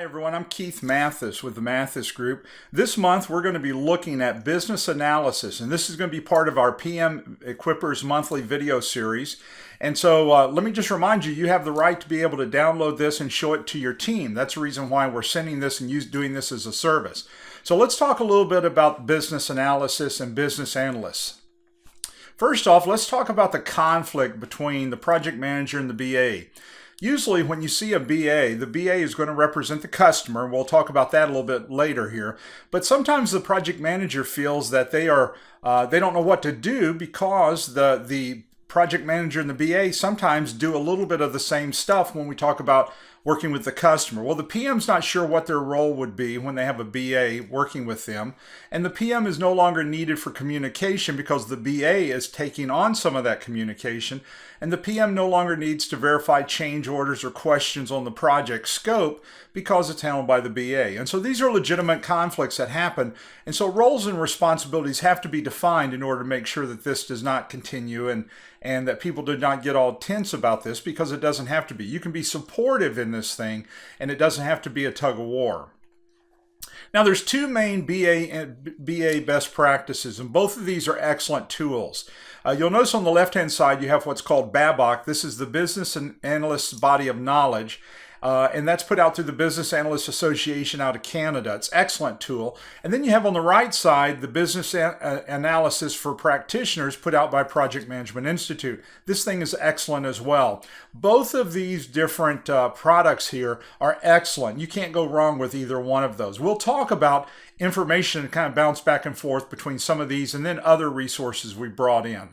Everyone, I'm Keith Mathis with the Mathis Group. This month we're going to be looking at business analysis, and this is going to be part of our PM Equippers monthly video series. And so let me just remind you, you have the right to be able to download this and show it to your team. That's the reason why we're sending this and doing this as a service. So let's talk a little bit about business analysis and business analysts. First off, let's talk about the conflict between the project manager and the BA. Usually when you see a BA, the BA is going to represent the customer, and we'll talk about that a little bit later here. But sometimes the project manager feels that they don't know what to do because the project manager and the BA sometimes do a little bit of the same stuff when we talk about working with the customer. Well, the PM's not sure what their role would be when they have a BA working with them, and the PM is no longer needed for communication because the BA is taking on some of that communication, and the PM no longer needs to verify change orders or questions on the project scope because it's handled by the BA. And so these are legitimate conflicts that happen, and so roles and responsibilities have to be defined in order to make sure that this does not continue and that people do not get all tense about this, because it doesn't have to be. You can be supportive in this thing, and it doesn't have to be a tug of war. Now, there's two main BA best practices, and both of these are excellent tools. You'll notice on the left-hand side you have what's called BABOK. This is the Business Analyst's Body of Knowledge. And that's put out through the Business Analysts Association out of Canada. It's an excellent tool. And then you have on the right side the Business Analysis for Practitioners put out by Project Management Institute. This thing is excellent as well. Both of these different products here are excellent. You can't go wrong with either one of those. We'll talk about information and kind of bounce back and forth between some of these and then other resources we brought in.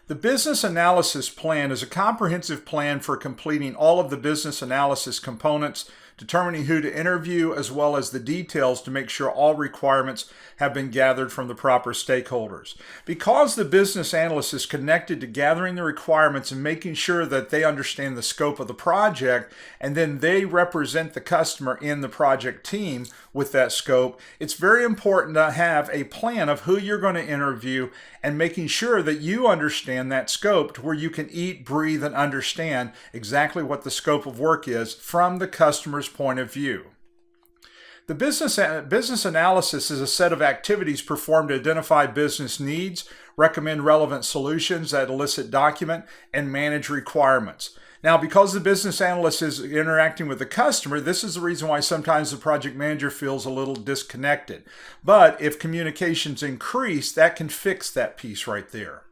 The business analysis plan is a comprehensive plan for completing all of the business analysis components, determining who to interview, as well as the details to make sure all requirements have been gathered from the proper stakeholders. Because the business analyst is connected to gathering the requirements and making sure that they understand the scope of the project, and then they represent the customer in the project team with that scope, it's very important to have a plan of who you're going to interview and making sure that you understand that scope to where you can eat, breathe, and understand exactly what the scope of work is from the customer's point of view. The business analysis is a set of activities performed to identify business needs, recommend relevant solutions that elicit document, and manage requirements. Now, because the business analyst is interacting with the customer, this is the reason why sometimes the project manager feels a little disconnected. But if communications increase, that can fix that piece right there.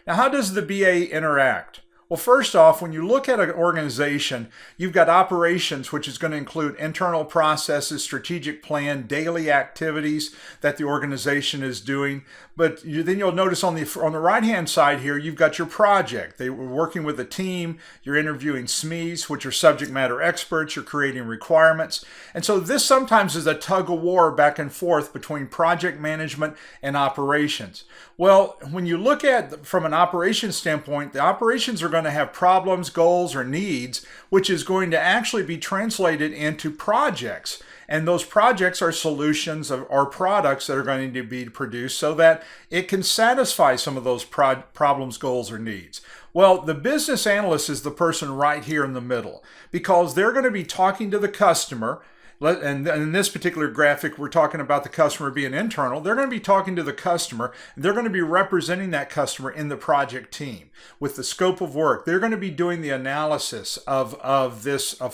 Now, how does the BA interact? Well, first off, when you look at an organization, you've got operations, which is going to include internal processes, strategic plan, daily activities that the organization is doing. But then you'll notice on the right-hand side here, you've got your project. They were working with a team. You're interviewing SMEs, which are subject matter experts. You're creating requirements. And so this sometimes is a tug of war back and forth between project management and operations. Well, when you look at from an operations standpoint, the operations are going to have problems, goals, or needs, which is going to actually be translated into projects. And those projects are solutions or products that are going to be produced so that it can satisfy some of those problems, goals, or needs. Well, the business analyst is the person right here in the middle, because they're going to be talking to the customer. And in this particular graphic, we're talking about the customer being internal. They're going to be talking to the customer, and they're going to be representing that customer in the project team with the scope of work. They're going to be doing the analysis of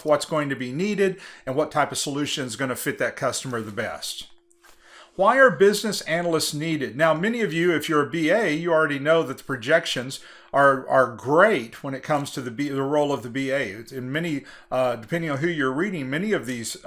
what's going to be needed and what type of solution is going to fit that customer the best. Why are business analysts needed? Now, many of you, if you're a BA, you already know that the projections are great when it comes to the role of the BA. In many, depending on who you're reading, many of these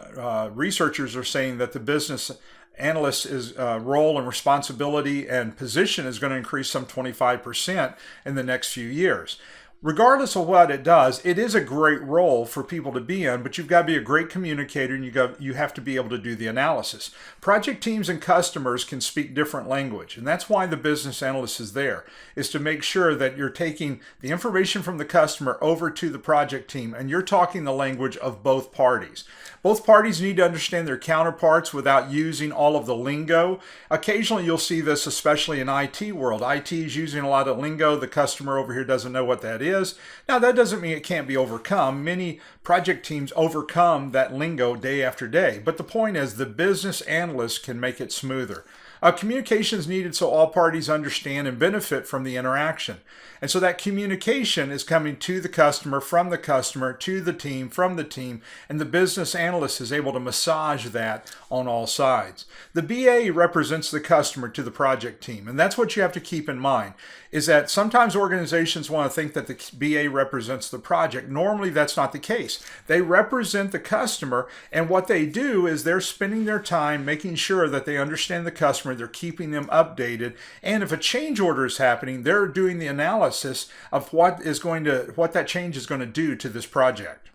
researchers are saying that the business analyst's role and responsibility and position is going to increase some 25% in the next few years. Regardless of what it does, it is a great role for people to be in, but you've got to be a great communicator, and you have to be able to do the analysis. Project teams and customers can speak different language, and that's why the business analyst is there, is to make sure that you're taking the information from the customer over to the project team, and you're talking the language of both parties. Both parties need to understand their counterparts without using all of the lingo. Occasionally you'll see this, especially in IT world. IT is using a lot of lingo. The customer over here doesn't know what that is. Now, that doesn't mean it can't be overcome. Many project teams overcome that lingo day after day. But the point is the business analyst can make it smoother. Communication is needed so all parties understand and benefit from the interaction. And so that communication is coming to the customer, from the customer, to the team, from the team, and the business analyst is able to massage that on all sides. The BA represents the customer to the project team, and that's what you have to keep in mind, is that sometimes organizations want to think that the BA represents the project. Normally, that's not the case. They represent the customer, and what they do is they're spending their time making sure that they understand the customer, they're keeping them updated, and if a change order is happening, they're doing the analysis of what that change is going to do to this project.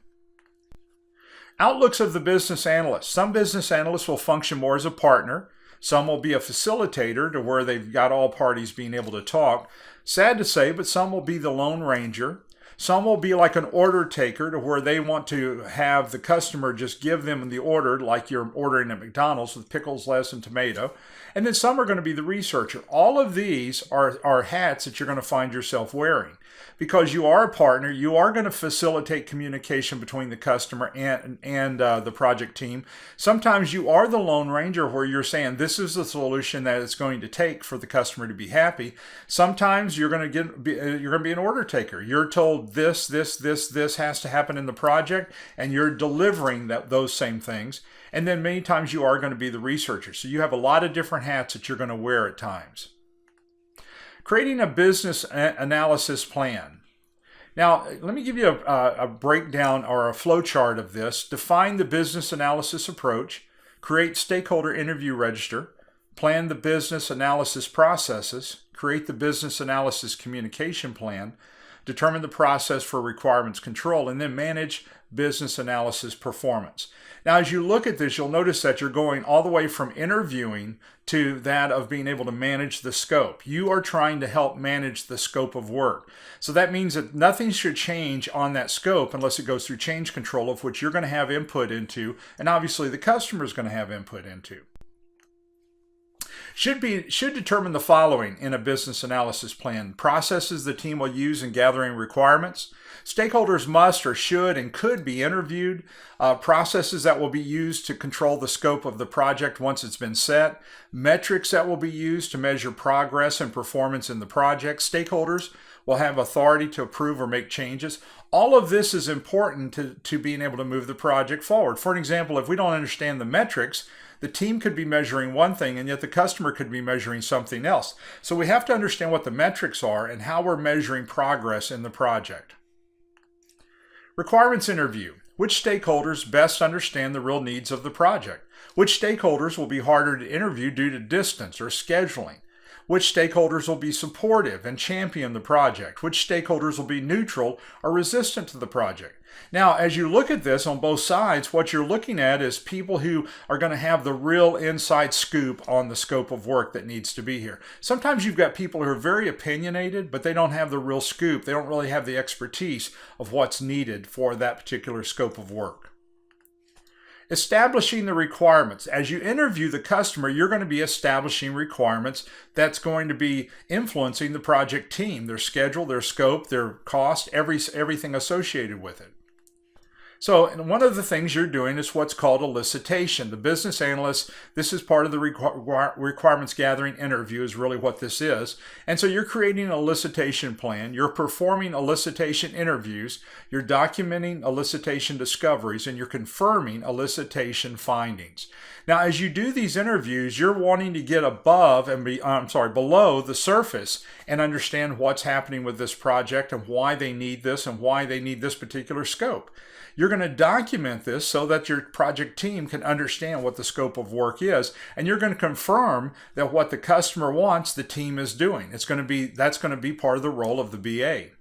Outlooks of the business analyst. Some business analysts will function more as a partner. Some will be a facilitator to where they've got all parties being able to talk. Sad to say, but some will be the Lone Ranger. Some will be like an order taker to where they want to have the customer just give them the order like you're ordering at McDonald's with pickles, lettuce, and tomato. And then some are going to be the researcher. All of these are hats that you're going to find yourself wearing. Because you are a partner, you are going to facilitate communication between the customer and the project team. Sometimes you are the Lone Ranger where you're saying this is the solution that it's going to take for the customer to be happy. Sometimes you're going to be an order taker. You're told this has to happen in the project, and you're delivering those same things. And then many times you are going to be the researcher. So you have a lot of different hats that you're going to wear at times. Creating a business analysis plan. Now, let me give you a breakdown or a flow chart of this. Define the business analysis approach, create stakeholder interview register, plan the business analysis processes, create the business analysis communication plan, determine the process for requirements control, and then manage business analysis performance. Now, as you look at this, you'll notice that you're going all the way from interviewing to that of being able to manage the scope. You are trying to help manage the scope of work. So that means that nothing should change on that scope unless it goes through change control, of which you're going to have input into, and obviously the customer is going to have input into. Should determine the following in a business analysis plan: processes the team will use in gathering requirements, stakeholders must or should and could be interviewed, processes that will be used to control the scope of the project once it's been set, metrics that will be used to measure progress and performance in the project, stakeholders will have authority to approve or make changes. All of this is important to being able to move the project forward. For an example, if we don't understand the metrics, the team could be measuring one thing and yet the customer could be measuring something else. So we have to understand what the metrics are and how we're measuring progress in the project. Requirements interview. Which stakeholders best understand the real needs of the project? Which stakeholders will be harder to interview due to distance or scheduling? Which stakeholders will be supportive and champion the project? Which stakeholders will be neutral or resistant to the project? Now, as you look at this on both sides, what you're looking at is people who are going to have the real inside scoop on the scope of work that needs to be here. Sometimes you've got people who are very opinionated, but they don't have the real scoop. They don't really have the expertise of what's needed for that particular scope of work. Establishing the requirements. As you interview the customer, you're going to be establishing requirements that's going to be influencing the project team, their schedule, their scope, their cost, everything associated with it. So one of the things you're doing is what's called elicitation. The business analyst, this is part of the requirements gathering interview is really what this is. And so you're creating an elicitation plan, you're performing elicitation interviews, you're documenting elicitation discoveries, and you're confirming elicitation findings. Now, as you do these interviews, you're wanting to get above and below the surface and understand what's happening with this project and why they need this and why they need this particular scope. You're going to document this so that your project team can understand what the scope of work is, and you're going to confirm that what the customer wants, the team is doing. That's going to be part of the role of the BA.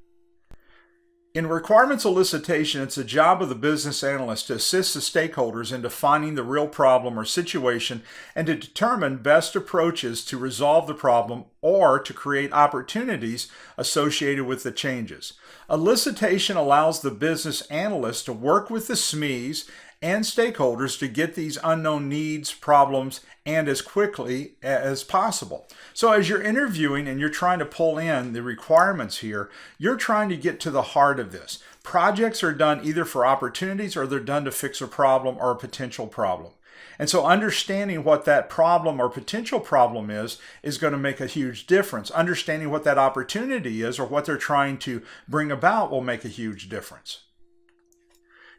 In requirements elicitation, it's the job of the business analyst to assist the stakeholders in defining the real problem or situation and to determine best approaches to resolve the problem or to create opportunities associated with the changes. Elicitation allows the business analyst to work with the SMEs and stakeholders to get these unknown needs, problems, and as quickly as possible. So as you're interviewing and you're trying to pull in the requirements here, you're trying to get to the heart of this. Projects are done either for opportunities or they're done to fix a problem or a potential problem. And so understanding what that problem or potential problem is going to make a huge difference. Understanding what that opportunity is or what they're trying to bring about will make a huge difference.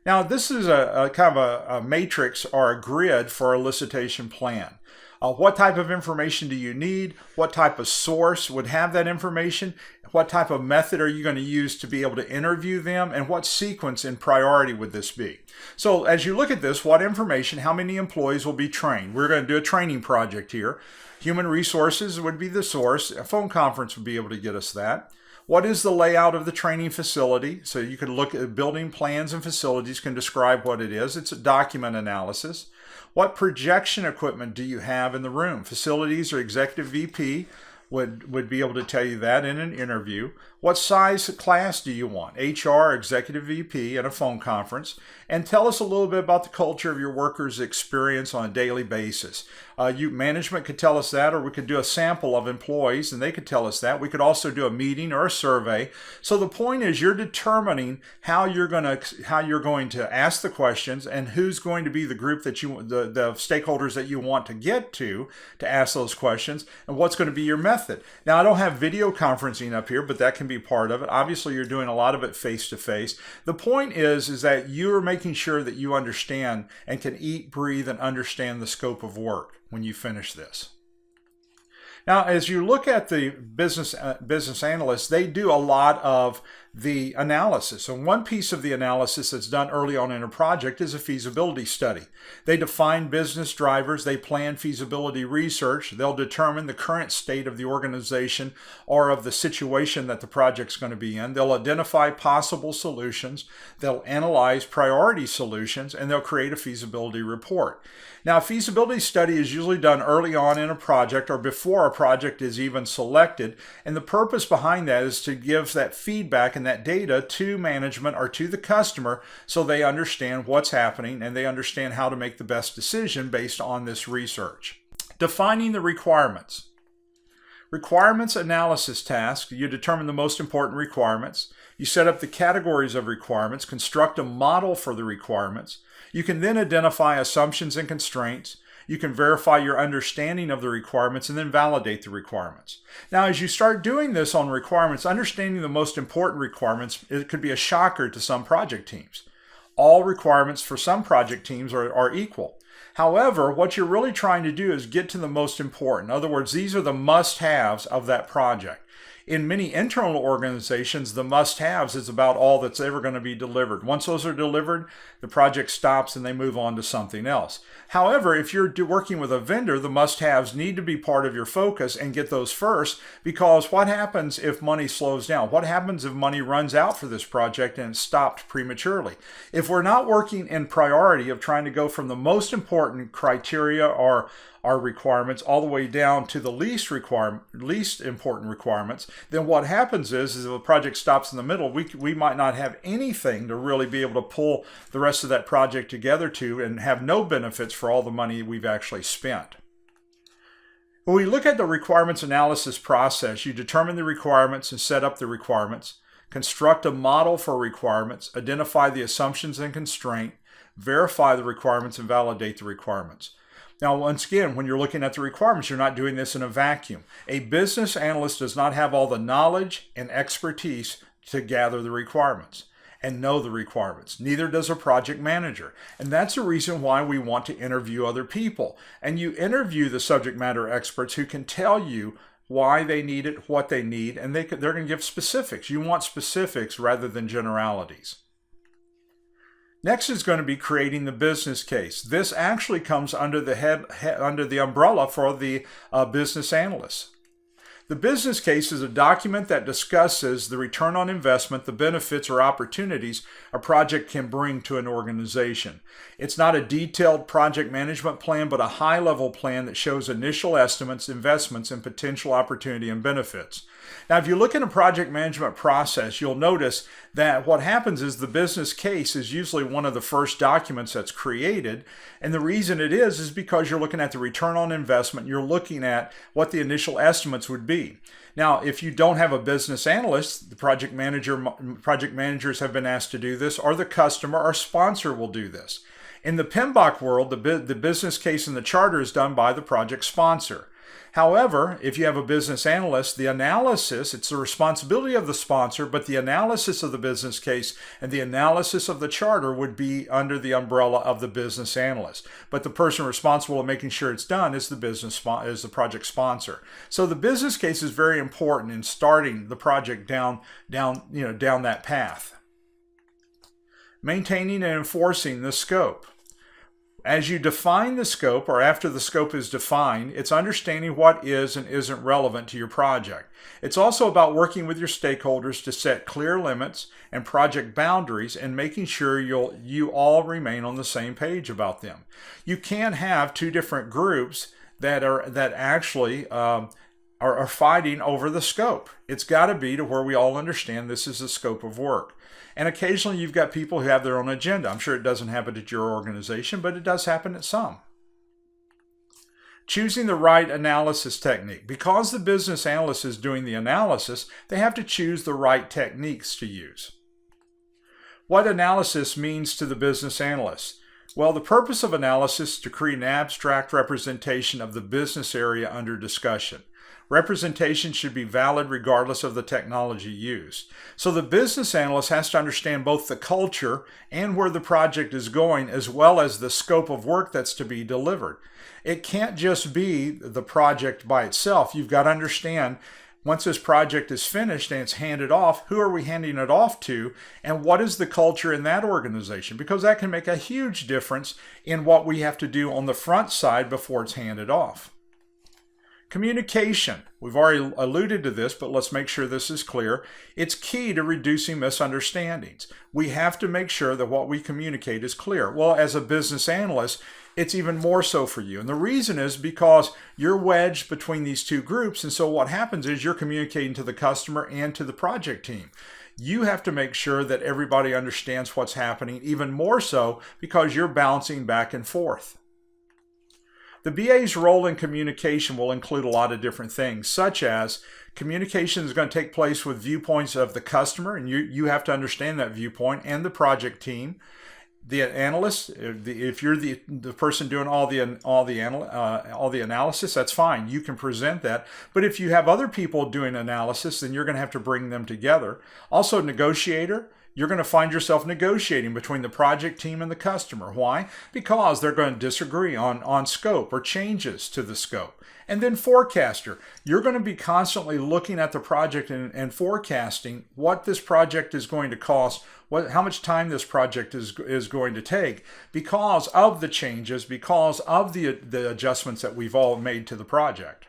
Now, this is a kind of a matrix or a grid for a elicitation plan. What type of information do you need? What type of source would have that information? What type of method are you going to use to be able to interview them? And what sequence and priority would this be? So as you look at this, what information, how many employees will be trained? We're going to do a training project here. Human resources would be the source. A phone conference would be able to get us that. What is the layout of the training facility? So you can look at building plans and facilities can describe what it is. It's a document analysis. What projection equipment do you have in the room? Facilities or executive VP would be able to tell you that in an interview. What size class do you want? HR, executive VP, and a phone conference. And tell us a little bit about the culture of your workers' experience on a daily basis. Management could tell us that, or we could do a sample of employees and they could tell us that. We could also do a meeting or a survey. So the point is you're determining how you're going to ask the questions and who's going to be the group that the stakeholders that you want to get to ask those questions, and what's going to be your method. Now, I don't have video conferencing up here, but that can be part of it. Obviously, you're doing a lot of it face-to-face. The point is that you're making sure that you understand and can eat, breathe, and understand the scope of work when you finish this. Now, as you look at the business analysts, they do a lot of the analysis. And one piece of the analysis that's done early on in a project is a feasibility study. They define business drivers, they plan feasibility research, they'll determine the current state of the organization or of the situation that the project's going to be in. They'll identify possible solutions, they'll analyze priority solutions, and they'll create a feasibility report. Now, a feasibility study is usually done early on in a project or before a project is even selected, and the purpose behind that is to give that feedback and that data to management or to the customer so they understand what's happening and they understand how to make the best decision based on this research. Defining the requirements. Requirements analysis task, you determine the most important requirements. You set up the categories of requirements, construct a model for the requirements. You can then identify assumptions and constraints. You can verify your understanding of the requirements and then validate the requirements. Now, as you start doing this on requirements, understanding the most important requirements, it could be a shocker to some project teams. All requirements for some project teams are equal. However, what you're really trying to do is get to the most important. In other words, these are the must-haves of that project. In many internal organizations, the must-haves is about all that's ever going to be delivered. Once those are delivered, the project stops and they move on to something else. However, if you're working with a vendor, the must-haves need to be part of your focus and get those first, because what happens if money slows down? What happens if money runs out for this project and it's stopped prematurely? If we're not working in priority of trying to go from the most important criteria or our requirements all the way down to the least important requirements, then what happens is if a project stops in the middle, we might not have anything to really be able to pull the rest of that project together to and have no benefits for all the money we've actually spent. When we look at the requirements analysis process, you determine the requirements and set up the requirements, construct a model for requirements, identify the assumptions and constraint, verify the requirements, and validate the requirements. Now, once again, when you're looking at the requirements, you're not doing this in a vacuum. A business analyst does not have all the knowledge and expertise to gather the requirements and know the requirements. Neither does a project manager. And that's the reason why we want to interview other people. And you interview the subject matter experts who can tell you why they need it, what they need, and they're going to give specifics. You want specifics rather than generalities. Next is going to be creating the business case. This actually comes under the umbrella for the business analyst. The business case is a document that discusses the return on investment, the benefits or opportunities a project can bring to an organization. It's not a detailed project management plan, but a high-level plan that shows initial estimates, investments, and potential opportunity and benefits. Now, if you look in a project management process, you'll notice that what happens is the business case is usually one of the first documents that's created. And the reason it is because you're looking at the return on investment. You're looking at what the initial estimates would be. Now, if you don't have a business analyst, the project managers have been asked to do this, or the customer or sponsor will do this. In the PMBOK world, the business case and the charter is done by the project sponsor. However, if you have a business analyst, the analysis, it's the responsibility of the sponsor, but the analysis of the business case and the analysis of the charter would be under the umbrella of the business analyst. But the person responsible for making sure it's done is the project sponsor. So the business case is very important in starting the project down that path. Maintaining and enforcing the scope. As you define the scope, or after the scope is defined, it's understanding what is and isn't relevant to your project. It's also about working with your stakeholders to set clear limits and project boundaries and making sure you all remain on the same page about them. You can't have two different groups that actually are fighting over the scope. It's got to be to where we all understand this is the scope of work. And occasionally you've got people who have their own agenda. I'm sure it doesn't happen at your organization, but it does happen at some. Choosing the right analysis technique. Because the business analyst is doing the analysis, they have to choose the right techniques to use. What analysis means to the business analyst? Well, the purpose of analysis is to create an abstract representation of the business area under discussion. Representation should be valid regardless of the technology used. So the business analyst has to understand both the culture and where the project is going, as well as the scope of work that's to be delivered. It can't just be the project by itself. You've got to understand, once this project is finished and it's handed off, who are we handing it off to, and what is the culture in that organization? Because that can make a huge difference in what we have to do on the front side before it's handed off. Communication. We've already alluded to this, but let's make sure this is clear. It's key to reducing misunderstandings. We have to make sure that what we communicate is clear. Well, as a business analyst, it's even more so for you. And the reason is because you're wedged between these two groups. And so what happens is you're communicating to the customer and to the project team. You have to make sure that everybody understands what's happening, even more so because you're bouncing back and forth. The BA's role in communication will include a lot of different things, such as communication is going to take place with viewpoints of the customer, and you have to understand that viewpoint, and the project team. The analyst, if you're the person doing all the analysis, that's fine. You can present that. But if you have other people doing analysis, then you're going to have to bring them together. Also, negotiator. You're going to find yourself negotiating between the project team and the customer. Why? Because they're going to disagree on scope or changes to the scope. And then forecaster. You're going to be constantly looking at the project and forecasting what this project is going to cost, how much time this project is going to take because of the changes, because of the adjustments that we've all made to the project.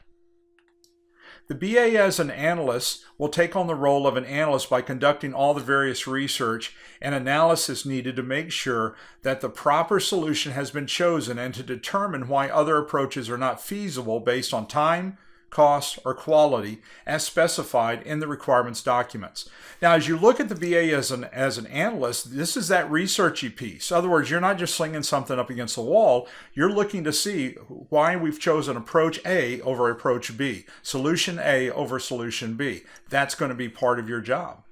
The BA as an analyst will take on the role of an analyst by conducting all the various research and analysis needed to make sure that the proper solution has been chosen and to determine why other approaches are not feasible based on time, cost, or quality as specified in the requirements documents. Now, as you look at the BA as an analyst, this is that researchy piece. In other words, you're not just slinging something up against the wall. You're looking to see why we've chosen approach A over approach B, solution A over solution B. That's going to be part of your job.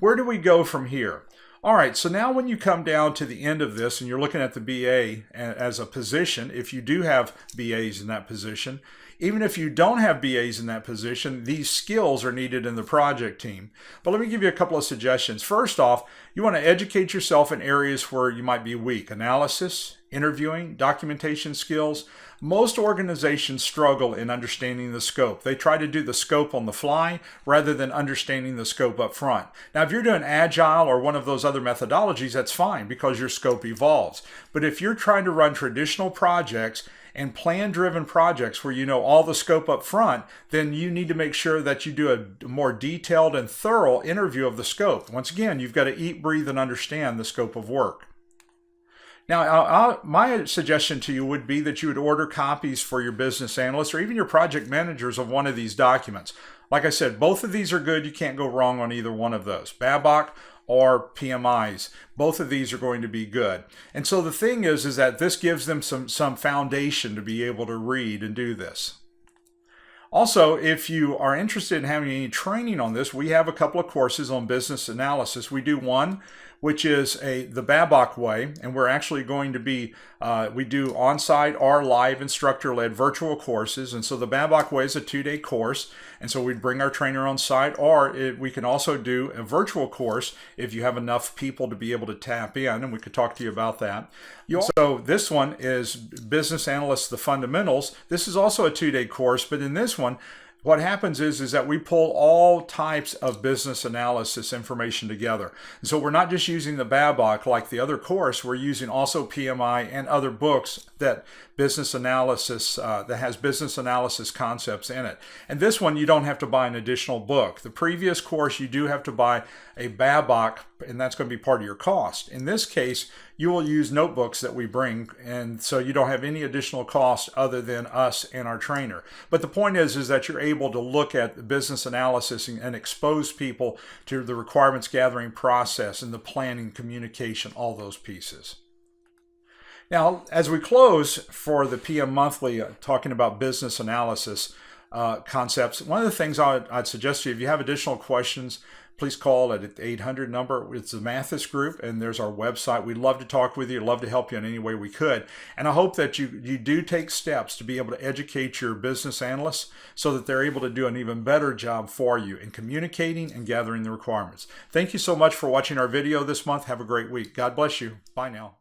Where do we go from here? All right, so now when you come down to the end of this and you're looking at the BA as a position, if you do have BAs in that position, even if you don't have BAs in that position, these skills are needed in the project team. But let me give you a couple of suggestions. First off, you want to educate yourself in areas where you might be weak. Analysis, interviewing, documentation skills. Most organizations struggle in understanding the scope. They try to do the scope on the fly rather than understanding the scope up front. Now, if you're doing Agile or one of those other methodologies, that's fine because your scope evolves. But if you're trying to run traditional projects and plan-driven projects where you know all the scope up front, then you need to make sure that you do a more detailed and thorough interview of the scope. Once again, you've got to eat, breathe, and understand the scope of work. Now, my suggestion to you would be that you would order copies for your business analysts or even your project managers of one of these documents. Like I said, both of these are good. You can't go wrong on either one of those. BABOK or PMIs. Both of these are going to be good. And so the thing is that this gives them some foundation to be able to read and do this. Also, if you are interested in having any training on this, we have a couple of courses on business analysis. We do one, which is the BABOK way, and we're actually going to be, we do on-site or live instructor-led virtual courses. And so the BABOK way is a 2-day course, and so we'd bring our trainer on site, or we can also do a virtual course if you have enough people to be able to tap in, and we could talk to you about that. So this one is Business Analysts, the Fundamentals. This is also a 2-day course, but in this one, what happens is that we pull all types of business analysis information together. And so we're not just using the BABOK like the other course, we're using also PMI and other books that business analysis, that has business analysis concepts in it. And this one, you don't have to buy an additional book. The previous course, you do have to buy a BABOK, and that's going to be part of your cost. In this case, you will use notebooks that we bring, and so you don't have any additional cost other than us and our trainer. But the point is that you're able to look at the business analysis and expose people to the requirements gathering process and the planning, communication, all those pieces. Now, as we close for the PM Monthly, talking about business analysis concepts, one of the things I'd suggest to you, if you have additional questions, please call at the 800 number. It's the Mathis Group, and there's our website. We'd love to talk with you, love to help you in any way we could. And I hope that you do take steps to be able to educate your business analysts so that they're able to do an even better job for you in communicating and gathering the requirements. Thank you so much for watching our video this month. Have a great week. God bless you. Bye now.